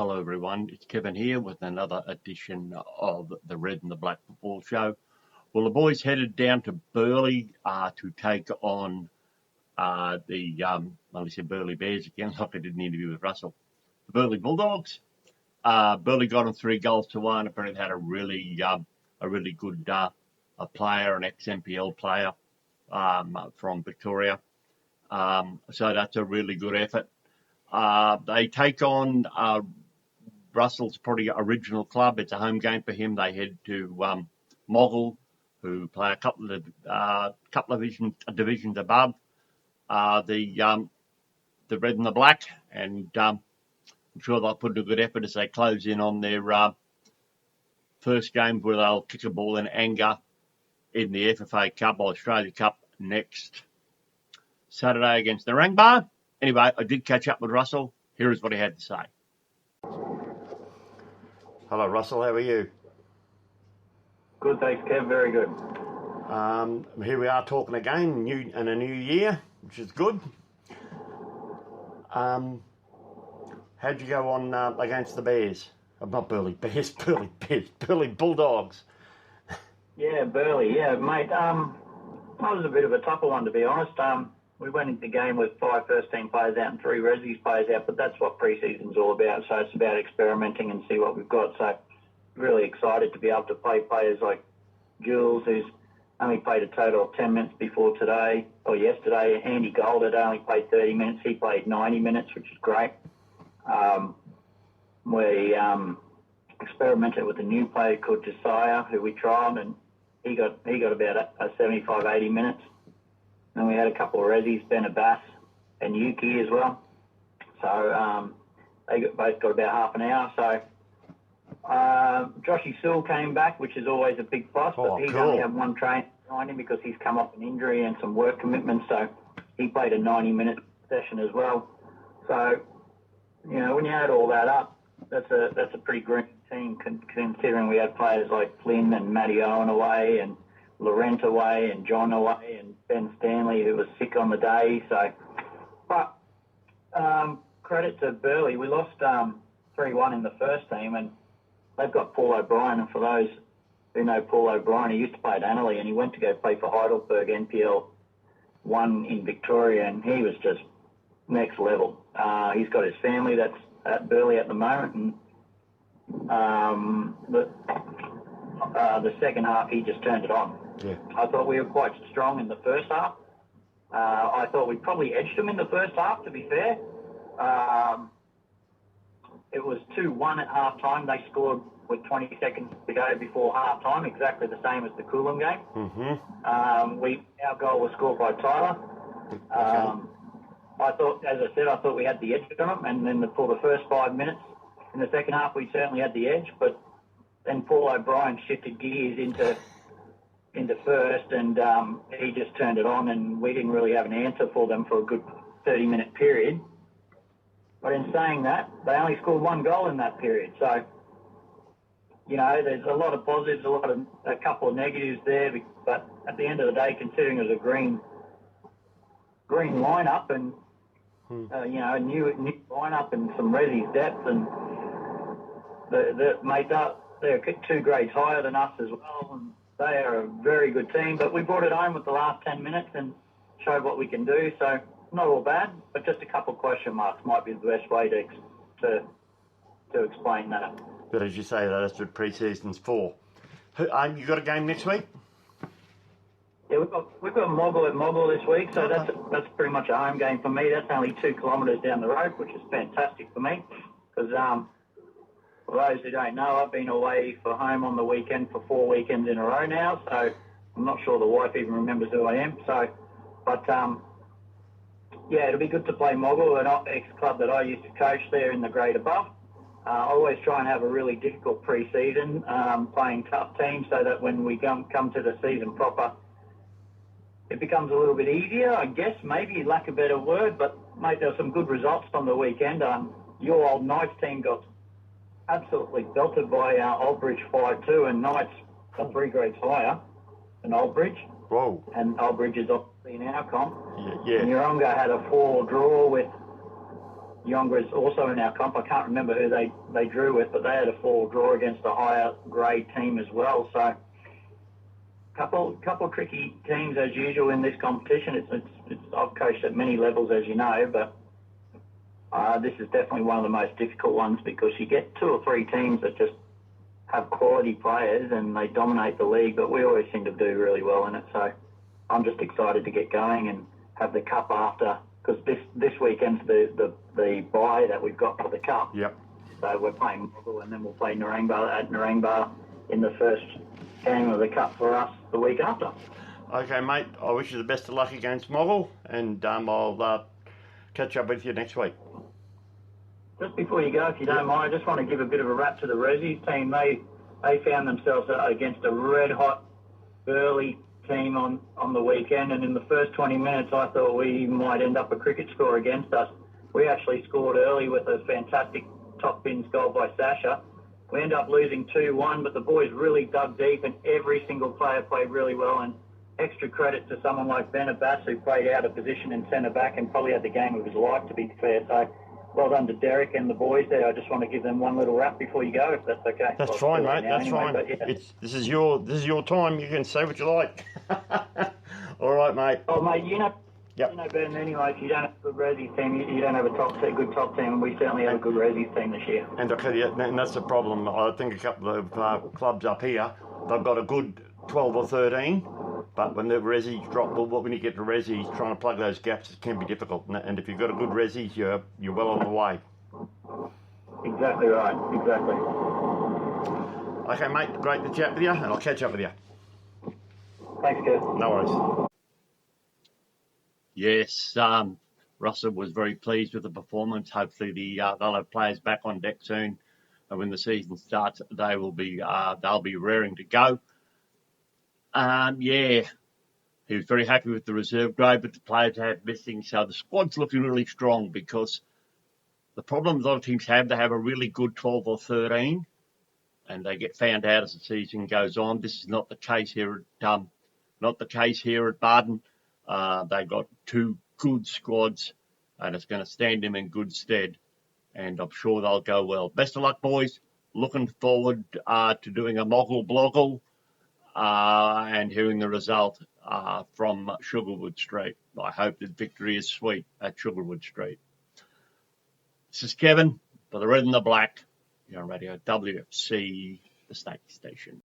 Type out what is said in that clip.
Hello everyone, it's Kevin here with another edition of the Red and the Black Football Show. Well, the boys headed down to Burleigh to take on I said Burleigh Bears again, like I did an interview with Russell. The Burleigh Bulldogs. Burleigh got them 3-1. Apparently they had a really good a player, an ex-NPL player from Victoria. So that's a really good effort. They take on Russell's probably original club. It's a home game for him. They head to Moggle, who play a couple of divisions above the Red and the Black, and I'm sure they'll put in a good effort as they close in on their first game, where they'll kick a ball in anger in the FFA Cup or Australia Cup next Saturday against the Narangba. Anyway, I did catch up with Russell. Here is what he had to say. Hello, Russell. How are you? Good, thanks, Kev. Very good. Here we are talking again, in a new year, which is good. How'd you go on against the Bears? Not Burleigh Bears, Burleigh Bulldogs. Yeah, Burleigh. Yeah, mate. That was a bit of a tougher one, to be honest. We went into the game with 5 first-team players out and 3 Resies players out, but that's what pre-season's all about. So it's about experimenting and see what we've got. So really excited to be able to play players like Jules, who's only played a total of 10 minutes before today or yesterday. Andy Gold had only played 30 minutes. He played 90 minutes, which is great. We experimented with a new player called Josiah, who we trialled, and he got about 75, 80 minutes. And we had a couple of Resies, Ben Abbas and Yuki as well. So they both got about half an hour. So Joshy Sewell came back, which is always a big plus, but he's only had one train behind him because he's come off an injury and some work commitments. So he played a 90-minute session as well. So, you know, when you add all that up, that's a pretty green team, considering we had players like Flynn and Matty Owen away, and Laurent away, and John away, and Ben Stanley, who was sick on the day. So, but credit to Burleigh, we lost 3-1 in the first team, and they've got Paul O'Brien. And for those who know Paul O'Brien, he used to play at Annerley, and he went to go play for Heidelberg NPL 1 in Victoria, and he was just next level. He's got his family that's at Burleigh at the moment, and the second half he just turned it on. Yeah. I thought we were quite strong in the first half. I thought we probably edged them in the first half, to be fair. It was 2-1 at half time. They scored with 20 seconds to go before half time, exactly the same as the Coolum game. Mm-hmm. Our goal was scored by Tyler. Okay. I thought, as I said, we had the edge on them, and then for the first 5 minutes in the second half, we certainly had the edge, but then Paul O'Brien shifted gears into first, and he just turned it on, and we didn't really have an answer for them for a good 30-minute period. But in saying that, they only scored 1 goal in that period. So, you know, there's a lot of positives, a couple of negatives there, but at the end of the day, considering it was a green lineup and you know, a new lineup and some Resi's depth, and they're 2 grades higher than us as well, and they are a very good team. But we brought it home with the last 10 minutes and showed what we can do. So not all bad, but just a couple of question marks might be the best way to explain that. But as you say, that's what pre-season's for. You got a game next week? Yeah, we've got Moggle at Moggle this week, so that's pretty much a home game for me. That's only 2 kilometres down the road, which is fantastic for me. Because for those who don't know, I've been away for home on the weekend for 4 weekends in a row now. So I'm not sure the wife even remembers who I am. So, but yeah, it'll be good to play Moggle, an ex-club that I used to coach there in the grade above. I always try and have a really difficult pre-season, playing tough teams, so that when we come to the season proper, it becomes a little bit easier, I guess, maybe, lack of a better word. But, mate, there were some good results on the weekend. Your old Knights team got absolutely belted by Oldbridge 5-2, and Knights are 3 grades higher than Oldbridge. Whoa. And Oldbridge is obviously in our comp. Yeah. And Yeronga had a 4 draw with Yongra's also in our comp. I can't remember who they drew with, but they had a 4 draw against a higher grade team as well. So couple tricky teams as usual in this competition. I've coached at many levels, as you know, but this is definitely one of the most difficult ones because you get 2 or 3 teams that just have quality players and they dominate the league, but we always seem to do really well in it. So I'm just excited to get going and have the cup after, because this weekend's the bye that we've got for the cup. Yep. So we're playing Mogul and then we'll play Narangba at Narangba in the first game of the cup for us the week after. Okay, mate. I wish you the best of luck against Mogul, and I'll catch up with you next week. Just before you go, if you don't mind, I just want to give a bit of a rap to the Resi team. They found themselves against a red-hot Burleigh team on the weekend, and in the first 20 minutes I thought we might end up a cricket score against us. We actually scored early with a fantastic top bins goal by Sasha. We ended up losing 2-1, but the boys really dug deep and every single player played really well, and extra credit to someone like Ben Abbas who played out of position in centre back and probably had the game of his life, to be fair. So well done to Derek and the boys there. I just want to give them one little wrap before you go, if that's okay. That's fine, mate. That's fine. But, yeah. This is your time. You can say what you like. All right, mate. Oh, mate, you know Yep. better than anyway, if you don't have a good Resi team, you don't have a good top team, and we certainly have a good Resi team this year. And that's the problem. I think a couple of clubs up here, they've got a good 12 or 13, but when the Resi's drop, when you get to Resi's, trying to plug those gaps, it can be difficult. And if you've got a good Resi's, you're well on the way. Exactly right. Exactly. Okay, mate. Great to chat with you, and I'll catch up with you. Thanks, Kurt. No worries. Yes, Russell was very pleased with the performance. Hopefully, they'll have players back on deck soon, and when the season starts, they'll be raring to go. Yeah, he was very happy with the reserve grade, but the players had missing, so the squad's looking really strong. Because the problem a lot of teams have, they have a really good 12 or 13, and they get found out as the season goes on. This is not the case here at Bardon. They've got 2 good squads, and it's going to stand them in good stead, and I'm sure they'll go well. Best of luck, boys. Looking forward to doing a Moggle and hearing the result from Sugarwood Street. I hope that victory is sweet at Sugarwood Street. This is Kevin for the Red and the Black. You're on Radio WFC, the Snake Station.